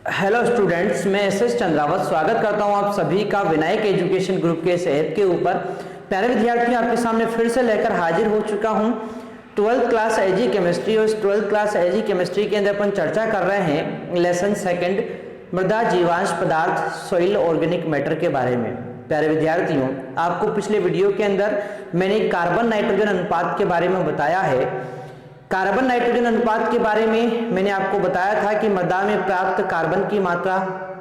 Hello students, मैं S Chandrawat स्वागत करता हूं आप सभी का विनायक एजुकेशन ग्रुप के इस ऐप के ऊपर। प्यारे विद्यार्थियों, आपके सामने फिर से लेकर हाजिर हो चुका हूं 12th क्लास एजी केमिस्ट्री। और इस 12th क्लास एजी केमिस्ट्री के अंदर अपन चर्चा कर रहे हैं लेसन सेकंड मृदा जीवांश पदार्थ सॉइल ऑर्गेनिक मैटर के बारे में। प्यारे विद्यार्थियों, आपको पिछले वीडियो के अंदर मैंने कार्बन नाइट्रोजन अनुपात के बारे में बताया है। कार्बन नाइट्रोजन अनुपात के बारे में मैंने आपको बताया था कि मृदा में प्राप्त कार्बन की मात्रा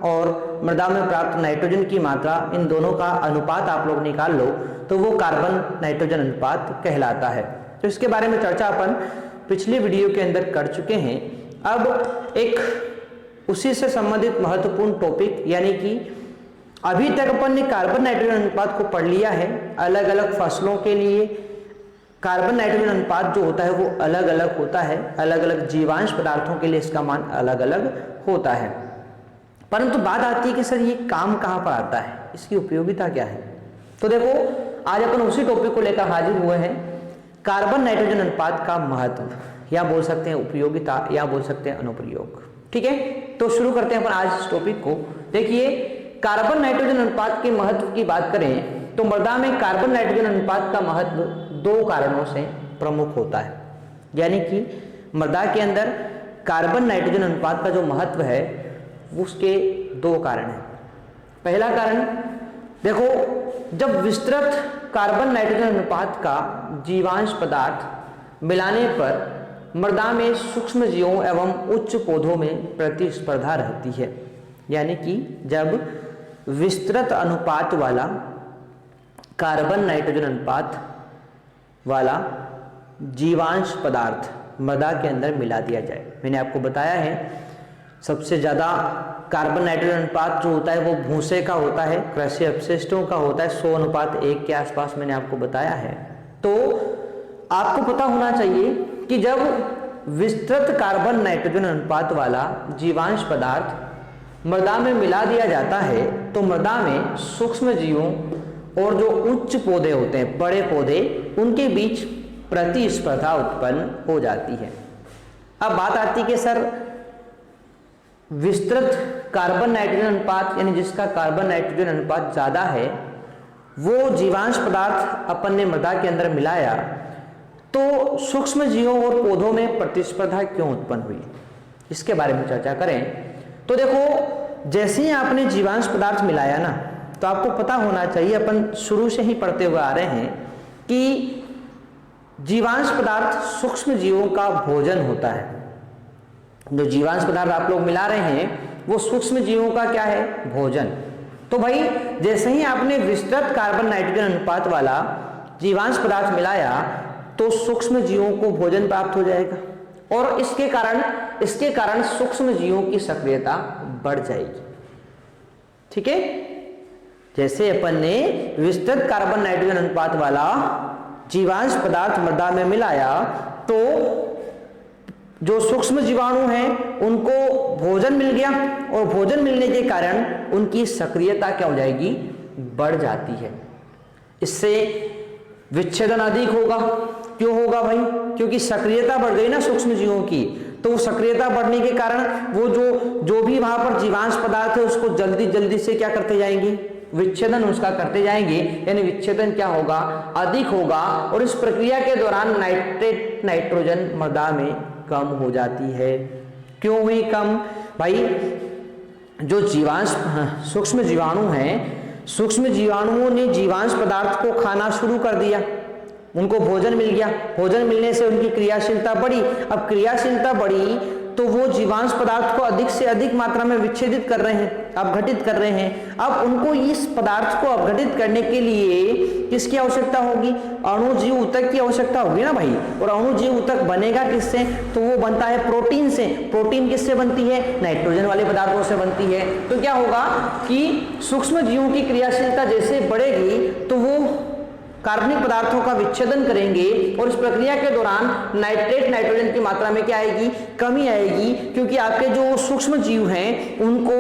और मृदा में प्राप्त नाइट्रोजन की मात्रा, इन दोनों का अनुपात आप लोग निकाल लो तो वो कार्बन नाइट्रोजन अनुपात कहलाता है। तो इसके बारे में चर्चा अपन पिछले वीडियो के अंदर कर चुके हैं। अब एक उसी से संबंधित महत्वपूर्ण टॉपिक, यानी कि अभी तक अपन ने कार्बन नाइट्रोजन अनुपात को पढ़ लिया है। अलग अलग फसलों के लिए कार्बन नाइट्रोजन अनुपात जो होता है वो अलग अलग होता है। अलग अलग जीवांश पदार्थों के लिए इसका मान अलग अलग होता है। परंतु बात आती है कि सर ये काम कहाँ पर आता है, इसकी उपयोगिता क्या है। तो देखो, आज अपन उसी टॉपिक को लेकर हाजिर हुए हैं, कार्बन नाइट्रोजन अनुपात का महत्व, या बोल सकते हैं उपयोगिता, या बोल सकते हैं अनुप्रयोग। ठीक है, तो शुरू करते हैं अपन आज इस टॉपिक को। देखिए, कार्बन नाइट्रोजन अनुपात के महत्व की बात करें तो मृदा में कार्बन नाइट्रोजन अनुपात का महत्व दो कारणों से प्रमुख होता है। यानी कि मृदा के अंदर कार्बन नाइट्रोजन अनुपात का जो महत्व है उसके दो कारण हैं। पहला कारण देखो, जब विस्तृत कार्बन नाइट्रोजन अनुपात का जीवांश पदार्थ मिलाने पर मृदा में सूक्ष्म जीवों एवं उच्च पौधों में प्रतिस्पर्धा रहती है। यानी कि जब विस्तृत अनुपात वाला कार्बन नाइट्रोजन अनुपात वाला जीवांश पदार्थ मृदा के अंदर मिला दिया जाए। मैंने आपको बताया है सबसे ज़्यादा कार्बन नाइट्रोजन अनुपात जो होता है वो भूसे का होता है, कृषि अपशिष्टों का होता है 100:1 के आसपास, मैंने आपको बताया है। तो आपको पता होना चाहिए कि जब विस्तृत कार्बन नाइट्रोजन अनुपात वाला जीवांश पदार्थ मृदा में मिला दिया जाता है तो मृदा में सूक्ष्म जीवों और जो उच्च पौधे होते हैं, बड़े पौधे, उनके बीच प्रतिस्पर्धा उत्पन्न हो जाती है। अब बात आती है कि सर विस्तृत कार्बन नाइट्रोजन अनुपात, यानी जिसका कार्बन नाइट्रोजन अनुपात ज्यादा है, वो जीवांश पदार्थ अपन ने मृदा के अंदर मिलाया तो सूक्ष्म जीवों और पौधों में प्रतिस्पर्धा क्यों उत्पन्न हुई, इसके बारे में चर्चा करें। तो देखो, जैसे ही आपने जीवांश पदार्थ मिलाया ना, तो आपको पता होना चाहिए, अपन शुरू से ही पढ़ते हुए आ रहे हैं कि जीवांश पदार्थ सूक्ष्म जीवों का भोजन होता है। जो जीवांश पदार्थ आप लोग मिला रहे हैं वो सूक्ष्म जीवों का क्या है, भोजन। तो भाई, जैसे ही आपने विस्तृत कार्बन नाइट्रोजन अनुपात वाला जीवांश पदार्थ मिलाया तो सूक्ष्म जीवों को भोजन प्राप्त हो जाएगा और इसके कारण सूक्ष्म जीवों की सक्रियता बढ़ जाएगी। ठीक है, जैसे अपन ने विस्तृत कार्बन नाइट्रोजन अनुपात वाला जीवांश पदार्थ मृदा में मिलाया तो जो सूक्ष्म जीवाणु हैं उनको भोजन मिल गया और भोजन मिलने के कारण उनकी सक्रियता क्या हो जाएगी, बढ़ जाती है। इससे विच्छेदन अधिक होगा। क्यों होगा भाई? क्योंकि सक्रियता बढ़ गई ना सूक्ष्म जीवों की, तो वो सक्रियता बढ़ने के कारण वो जो भी वहां पर जीवांश पदार्थ है उसको जल्दी जल्दी से क्या करते जाएंगे, विच्छेदन उसका करते जाएंगे। यानी विच्छेदन क्या होगा, अधिक होगा। और इस प्रक्रिया के दौरान नाइट्रोजन मृदा में कम हो जाती है। क्यों हुई कम भाई? जो जीवांश सूक्ष्म जीवाणु हैं, सूक्ष्म जीवाणुओं ने जीवांश पदार्थ को खाना शुरू कर दिया, उनको भोजन मिल गया। भोजन मिलने से उनकी क्रियाशीलता बढ़ी। अब क्रियाशीलता बढ़ी तो वो जीवांश पदार्थ को अधिक से अधिक मात्रा में विच्छेदित कर रहे हैं, अपघटित कर रहे हैं। अब उनको इस पदार्थ को अपघटित करने के लिए किसकी आवश्यकता होगी? अणुजीव ऊतक की आवश्यकता होगी ना भाई। और अणुजीव ऊतक बनेगा किससे? तो वो बनता है प्रोटीन से। प्रोटीन किससे बनती है? नाइट्रोजन वाले पदार्थों से बनती है। तो क्या होगा कि सूक्ष्म जीवों की क्रियाशीलता जैसे बढ़ेगी तो वो कार्बनिक पदार्थों का विच्छेदन करेंगे और इस प्रक्रिया के दौरान नाइट्रोजन की मात्रा में क्या आएगी, कमी आएगी। क्योंकि आपके जो सूक्ष्म जीव हैं उनको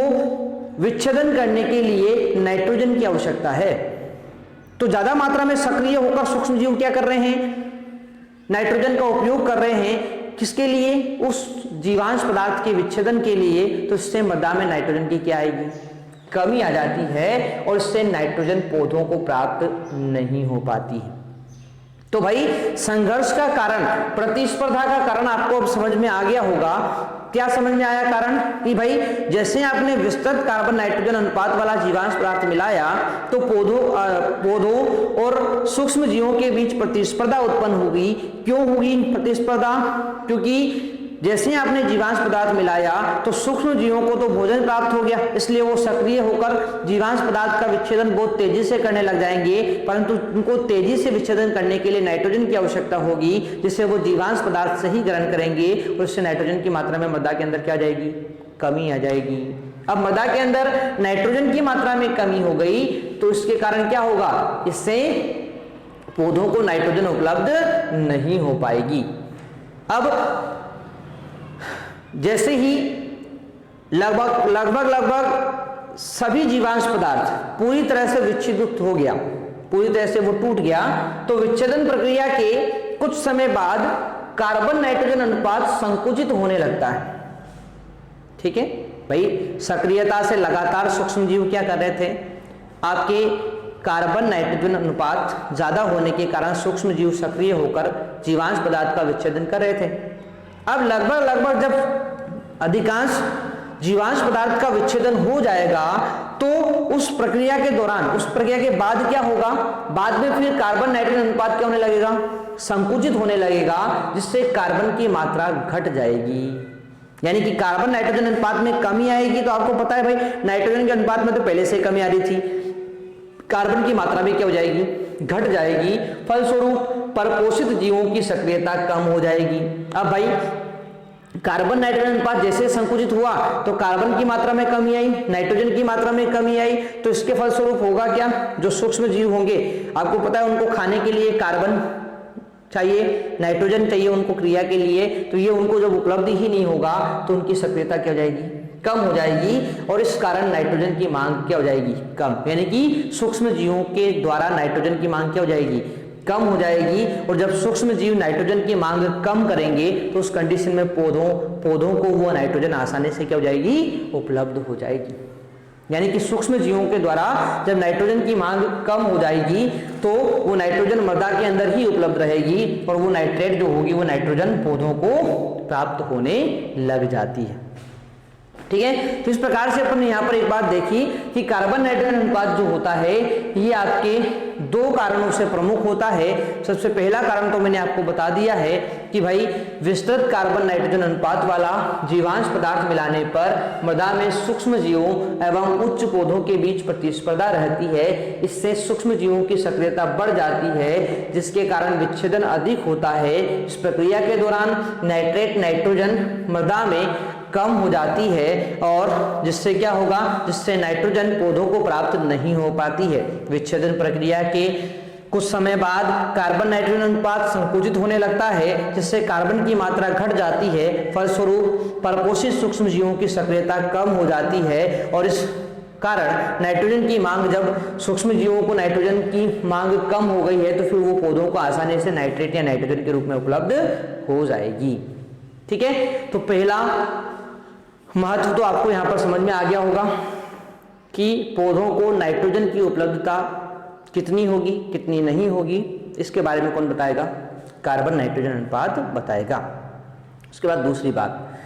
विच्छेदन करने के लिए नाइट्रोजन की आवश्यकता है। तो ज्यादा मात्रा में सक्रिय होकर सूक्ष्म जीव क्या कर रहे हैं, नाइट्रोजन का उपयोग कर रहे हैं। किसके लिए, उस जीवांश पदार्थ के विच्छेदन के लिए, तो इससे मृदा में नाइट्रोजन की क्या आएगी, कमी आ जाती है और इससे नाइट्रोजन पौधों को प्राप्त नहीं हो पाती है। तो भाई संघर्ष का कारण, प्रतिस्पर्धा का कारण आपको अब समझ में आ गया होगा। क्या समझ में आया कारण, कि भाई जैसे आपने विस्तृत कार्बन नाइट्रोजन अनुपात वाला जीवांश पदार्थ मिलाया तो पौधों और सूक्ष्म जीवों के बीच प्रतिस्पर्धा उत्पन्न होगी। क्यों होगी प्रतिस्पर्धा, क्योंकि जैसे आपने जीवांश पदार्थ मिलाया तो सूक्ष्म जीवों को तो भोजन प्राप्त हो गया, इसलिए वो सक्रिय होकर जीवांश पदार्थ का विच्छेदन बहुत तेजी से करने लग जाएंगे, परंतु उनको तेजी से विच्छेदन करने के लिए नाइट्रोजन की आवश्यकता होगी, जिससे वो जीवांश पदार्थ से ही ग्रहण करेंगे और उससे नाइट्रोजन की मात्रा में मृदा के अंदर क्या आ जाएगी, कमी आ जाएगी। अब मृदा के अंदर नाइट्रोजन की मात्रा में कमी हो गई तो इसके कारण क्या होगा, इससे पौधों को नाइट्रोजन उपलब्ध नहीं हो पाएगी। अब जैसे ही लगभग सभी जीवांश पदार्थ पूरी तरह से विच्छेदित हो गया, पूरी तरह से वो टूट गया, तो विच्छेदन प्रक्रिया के कुछ समय बाद कार्बन नाइट्रोजन अनुपात संकुचित होने लगता है। ठीक है भाई, सक्रियता से लगातार सूक्ष्म जीव क्या कर रहे थे, आपके कार्बन नाइट्रोजन अनुपात ज्यादा होने के कारण सूक्ष्म जीव सक्रिय होकर जीवांश पदार्थ का विच्छेदन कर रहे थे। अब लगभग जब अधिकांश जीवांश पदार्थ का विच्छेदन हो जाएगा तो उस प्रक्रिया के दौरान, उस प्रक्रिया के बाद क्या होगा, बाद में फिर कार्बन नाइट्रोजन अनुपात क्या होने लगेगा, संकुचित होने लगेगा, जिससे कार्बन की मात्रा घट जाएगी। यानी कि कार्बन नाइट्रोजन अनुपात में कमी आएगी। तो आपको पता है भाई नाइट्रोजन के अनुपात में तो पहले से कमी आ रही थी, कार्बन की मात्रा भी क्या हो जाएगी, घट जाएगी। फलस्वरूप परपोषित जीवों की सक्रियता कम हो जाएगी। अब भाई कार्बन नाइट्रोजन अनुपात जैसे संकुचित हुआ तो कार्बन की मात्रा में कमी आई, नाइट्रोजन की मात्रा में कमी आई, तो इसके फलस्वरूप होगा क्या, जो सूक्ष्म जीव होंगे, आपको पता है उनको खाने के लिए कार्बन चाहिए, नाइट्रोजन चाहिए उनको क्रिया के लिए, तो ये उनको जब उपलब्ध ही नहीं होगा तो उनकी सक्रियता क्या हो जाएगी, कम हो जाएगी, और इस कारण नाइट्रोजन की मांग क्या हो जाएगी, कम। यानी कि सूक्ष्म जीवों के द्वारा नाइट्रोजन की मांग क्या हो जाएगी, कम हो जाएगी। और जब सूक्ष्म जीव नाइट्रोजन की मांग कम करेंगे तो उस कंडीशन में पौधों को वो नाइट्रोजन आसानी से क्या हो जाएगी, उपलब्ध हो जाएगी। यानी कि सूक्ष्म जीवों के द्वारा जब नाइट्रोजन की मांग कम हो जाएगी तो वो नाइट्रोजन मृदा के अंदर ही उपलब्ध रहेगी और वो नाइट्रेट जो होगी वो नाइट्रोजन पौधों को प्राप्त होने लग जाती है। ठीक है, तो इस प्रकार से अपन ने यहाँ पर एक बात देखी कि कार्बन नाइट्रोजन अनुपात जो होता है ये आपके दो कारणों से प्रमुख होता है। सबसे पहला कारण तो मैंने आपको बता दिया है कि भाई विस्तृत कार्बन नाइट्रोजन अनुपात वाला जीवांश पदार्थ मिलाने पर मृदा में सूक्ष्म जीवों एवं उच्च पौधों के बीच प्रतिस्पर्धा रहती है। इससे सूक्ष्म जीवों की सक्रियता बढ़ जाती है, जिसके कारण विच्छेदन अधिक होता है। इस प्रक्रिया के दौरान नाइट्रेट नाइट्रोजन मृदा में कम हो जाती है और जिससे क्या होगा, जिससे नाइट्रोजन पौधों को प्राप्त नहीं हो पाती है। विच्छेदन प्रक्रिया के कुछ समय बाद कार्बन नाइट्रोजन अनुपात संकुचित होने लगता है, जिससे कार्बन की मात्रा घट जाती है। फलस्वरूप परपोषित सूक्ष्म जीवों की सक्रियता कम हो जाती है और इस कारण नाइट्रोजन की मांग, जब सूक्ष्म जीवों को नाइट्रोजन की मांग कम हो गई है तो फिर वो पौधों को आसानी से नाइट्रेट या नाइट्रोजन के रूप में उपलब्ध हो जाएगी। ठीक है, तो पहला महत्व तो आपको यहां पर समझ में आ गया होगा कि पौधों को नाइट्रोजन की उपलब्धता कितनी होगी कितनी नहीं होगी, इसके बारे में कौन बताएगा, कार्बन नाइट्रोजन अनुपात बताएगा। उसके बाद दूसरी बात,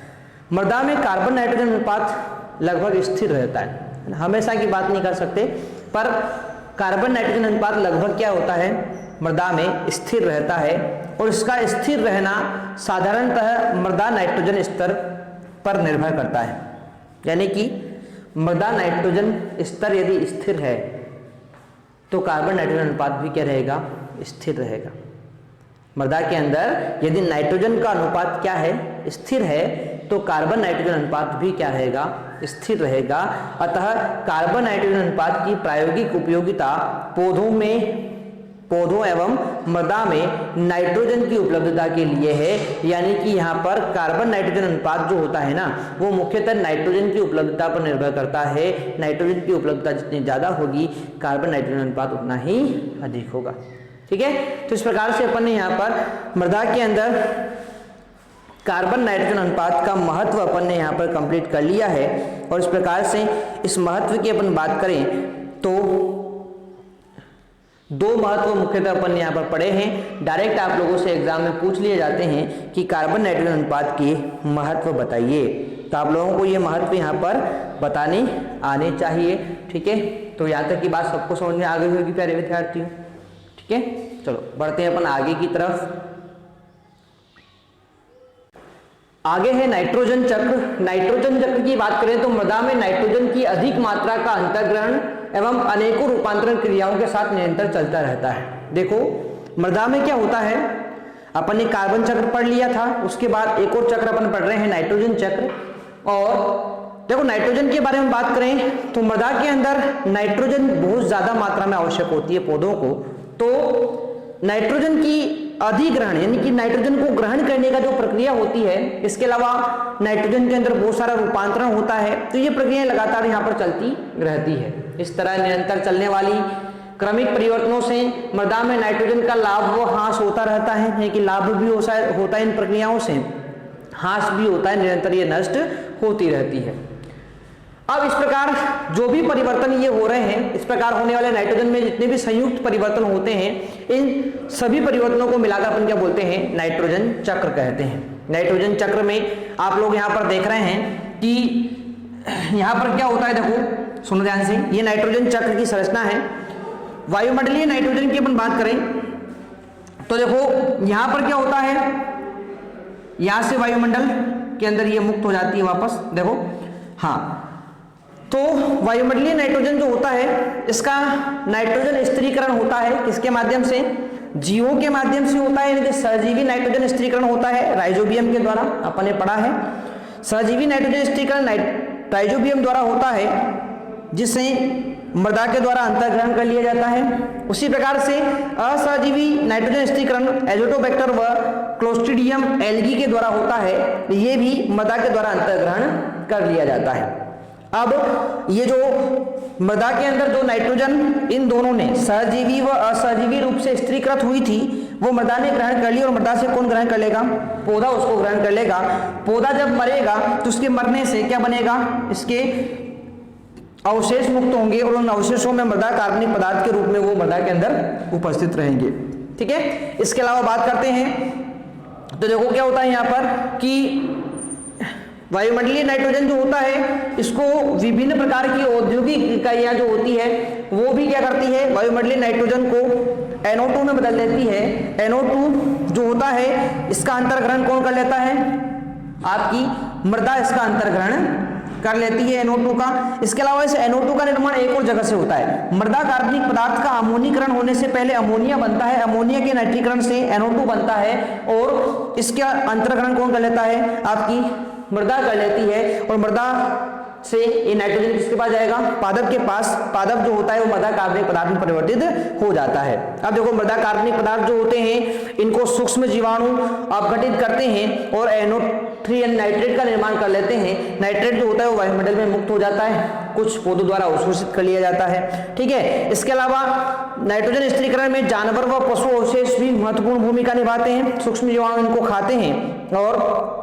मृदा में कार्बन नाइट्रोजन अनुपात लगभग स्थिर रहता है, हमेशा की बात नहीं कर सकते, पर कार्बन नाइट्रोजन अनुपात लगभग क्या होता है, मृदा में स्थिर रहता है। और इसका स्थिर रहना साधारणतः मृदा नाइट्रोजन स्तर पर निर्भर करता है। यानी कि मृदा नाइट्रोजन स्तर यदि स्थिर है तो कार्बन नाइट्रोजन अनुपात भी क्या रहेगा, स्थिर रहेगा। मृदा के अंदर यदि नाइट्रोजन का अनुपात क्या है, स्थिर है, तो कार्बन नाइट्रोजन अनुपात भी क्या रहेगा, स्थिर रहेगा। अतः कार्बन नाइट्रोजन अनुपात की प्रायोगिक उपयोगिता पौधों एवं मृदा में नाइट्रोजन की उपलब्धता के लिए है। यानी कि यहाँ पर कार्बन नाइट्रोजन अनुपात जो होता है ना, वो मुख्यतः नाइट्रोजन की उपलब्धता पर निर्भर करता है। नाइट्रोजन की उपलब्धता जितनी ज़्यादा होगी, कार्बन नाइट्रोजन अनुपात उतना ही अधिक होगा। ठीक है, तो इस प्रकार से अपन ने यहाँ पर मृदा के अंदर कार्बन नाइट्रोजन अनुपात का महत्व अपन ने यहाँ पर कंप्लीट कर लिया है। और इस प्रकार से इस महत्व की अपन बात करें तो दो महत्व मुख्यतः अपन यहाँ पर पढ़े हैं। डायरेक्ट आप लोगों से एग्जाम में पूछ लिए जाते हैं कि कार्बन नाइट्रोजन अनुपात के महत्व बताइए, तो आप लोगों को ये महत्व यहाँ पर बताने आने चाहिए। ठीक है, तो यहाँ तक की बात सबको समझ में आ गई होगी प्यारे विद्यार्थियों। ठीक है, चलो बढ़ते हैं अपन आगे की तरफ। आगे है नाइट्रोजन चक्र। नाइट्रोजन चक्र की बात करें तो मृदा में नाइट्रोजन की अधिक मात्रा का अंतर्ग्रहण एवं अनेकों रूपांतरण क्रियाओं के साथ निरंतर चलता रहता है। देखो मृदा में क्या होता है, अपन ने कार्बन चक्र पढ़ लिया था, उसके बाद एक और चक्र अपन पढ़ रहे हैं नाइट्रोजन चक्र। और देखो नाइट्रोजन के बारे में बात करें तो मृदा के अंदर नाइट्रोजन बहुत ज्यादा मात्रा में आवश्यक होती है पौधों को, तो नाइट्रोजन की अधिग्रहण यानी कि नाइट्रोजन को ग्रहण करने का जो प्रक्रिया होती है, इसके अलावा नाइट्रोजन के अंदर बहुत सारा रूपांतरण होता है, तो ये प्रक्रिया लगातार यहाँ पर चलती रहती है। इस तरह निरंतर चलने वाली क्रमिक परिवर्तनों से मृदा में नाइट्रोजन का लाभ व ह्रास होता रहता है, यानी कि लाभ भी होता है इन प्रक्रियाओं से, ह्रास भी होता है, निरंतर ये नष्ट होती रहती है। अब इस प्रकार जो भी परिवर्तन ये हो रहे हैं, इस प्रकार होने वाले नाइट्रोजन में जितने भी संयुक्त परिवर्तन होते हैं, इन सभी परिवर्तनों को मिलाकर अपन क्या बोलते हैं, नाइट्रोजन चक्र कहते हैं। नाइट्रोजन चक्र में आप लोग यहाँ पर देख रहे हैं कि यहाँ पर क्या होता है, देखो सुनो ध्यान से, ये नाइट्रोजन चक्र की संरचना है। वायुमंडलीय नाइट्रोजन की अपन बात करें तो देखो यहाँ पर क्या होता है, यहां से वायुमंडल के अंदर ये मुक्त हो जाती है वापस। देखो हाँ, तो वायुमंडलीय नाइट्रोजन जो होता है, इसका नाइट्रोजन स्थिरीकरण होता है किसके माध्यम से, जीवों के माध्यम से होता है, यानी कि सहजीवी नाइट्रोजन स्थिरीकरण होता है राइजोबियम के द्वारा, अपन ने पढ़ा है। सहजीवी नाइट्रोजन स्थिरीकरण राइजोबियम द्वारा होता है, जिसे मृदा के द्वारा अंतर्ग्रहण कर लिया जाता है। उसी प्रकार से असहजीवी नाइट्रोजन स्थिरीकरण एजोटोबैक्टर व क्लोस्ट्रीडियम एल्गी के द्वारा होता है, ये भी मृदा के द्वारा अंतर्ग्रहण कर लिया जाता है। अब ये जो मृदा के अंदर जो नाइट्रोजन इन दोनों ने सहजीवी व असहजीवी रूप से स्थिरीकृत हुई थी, वो मृदा ने ग्रहण कर ली, और मृदा से कौन ग्रहण कर लेगा, पौधा उसको ग्रहण कर लेगा। पौधा जब मरेगा तो उसके मरने से क्या बनेगा, इसके अवशेष मुक्त होंगे, और उन अवशेषों में मृदा कार्बनिक पदार्थ के रूप में वो मृदा के अंदर उपस्थित रहेंगे। ठीक है, इसके अलावा बात करते हैं तो देखो क्या होता है यहाँ पर कि वायुमंडलीय नाइट्रोजन जो होता है, इसको विभिन्न प्रकार की औद्योगिक इकाइयां जो होती है वो भी क्या करती है, वायुमंडलीय नाइट्रोजन को NO2 में बदल देती है। NO2 जो होता है, इसका अंतर्ग्रहण कौन कर लेता है, आपकी मृदा इसका अंतर्ग्रहण कर लेती है NO2 का। इसके अलावा इस NO2 का निर्माण एक और जगह से होता है। मृदा कार्बनिक पदार्थ का अमोनीकरण होने से पहले अमोनिया बनता है, अमोनिया के नाइट्रीकरण से NO2 बनता है, और इसका अंतर्ग्रहण कौन कर लेता है, आपकी मृदा कर लेती है। और मृदा से ये नाइट्रोजन किसके पास जाएगा, पादप के पास। पादप जो होता है वो मृदा कार्बनिक पदार्थ में परिवर्तित हो जाता है। अब देखो मृदा कार्बनिक पदार्थ जो होते हैं, इनको सूक्ष्म जीवाणु अपघटित करते हैं और NO3 नाइट्रेट का निर्माण कर लेते हैं। नाइट्रेट जो होता है वो वायुमंडल में मुक्त हो जाता है, कुछ पौधों द्वारा अवशोषित कर लिया जाता है। ठीक है, इसके अलावा नाइट्रोजन स्थिरीकरण में जानवर व पशु अवशेष भी महत्वपूर्ण भूमिका निभाते हैं। सूक्ष्म जीवाणु इनको खाते हैं और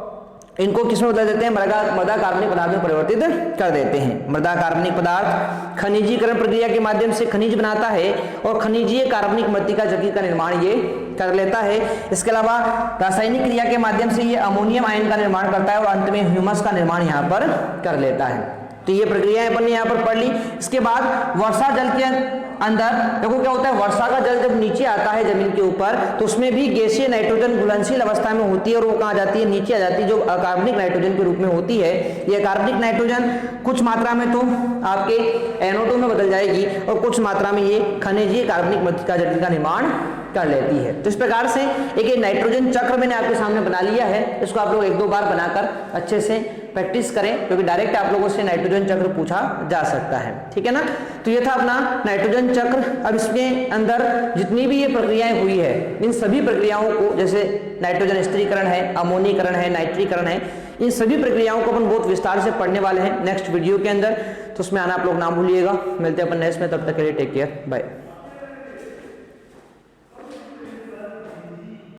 इनको किसमें बदल देते हैं, मृदा कार्बनिक पदार्थ में परिवर्तित कर देते हैं। मृदा कार्बनिक पदार्थ खनिजीकरण प्रक्रिया के माध्यम से खनिज बनाता है और खनिजीय कार्बनिक मृत्तिका जकी का निर्माण ये कर लेता है। इसके अलावा रासायनिक क्रिया के माध्यम से ये अमोनियम आयन का निर्माण करता है और अंत में ह्यूमस का निर्माण यहाँ पर कर लेता है। तो ये प्रक्रियाएं अपन ने यहाँ पर पढ़ ली। इसके बाद वर्षा जल के अंदर देखो क्या होता है, वर्षा का जल जब नीचे आता है जमीन के ऊपर, तो उसमें भी गैसीय नाइट्रोजन घुलनशील अवस्था में होती है और वो कहाँ जाती है, नीचे आ जाती है, जो अकार्बनिक नाइट्रोजन के रूप में होती है। ये कार्बनिक नाइट्रोजन कुछ मात्रा में तो आपके NO2 में बदल जाएगी और कुछ मात्रा में ये खनिजीय कार्बनिक मृत्तिका जल का निर्माण कर लेती है। तो इस प्रकार से एक नाइट्रोजन चक्र मैंने आपके सामने बना लिया है। इसको आप लोग एक दो बार बनाकर अच्छे से प्रैक्टिस करें, क्योंकि डायरेक्ट आप लोगों से नाइट्रोजन चक्र पूछा जा सकता है। ठीक है ना, तो ये था अपना नाइट्रोजन चक्र। अब इसके अंदर जितनी भी ये प्रक्रियाएं हुई है, इन सभी प्रक्रियाओं को, जैसे नाइट्रोजन स्थिरीकरण है, अमोनीकरण है, नाइट्रीकरण है, इन सभी प्रक्रियाओं को अपन बहुत विस्तार से पढ़ने वाले हैं नेक्स्ट वीडियो के अंदर। तो उसमें आना आप लोग ना भूलिएगा। मिलते हैं अपन नेक्स्ट में, तब तक के लिए टेक केयर, बाय।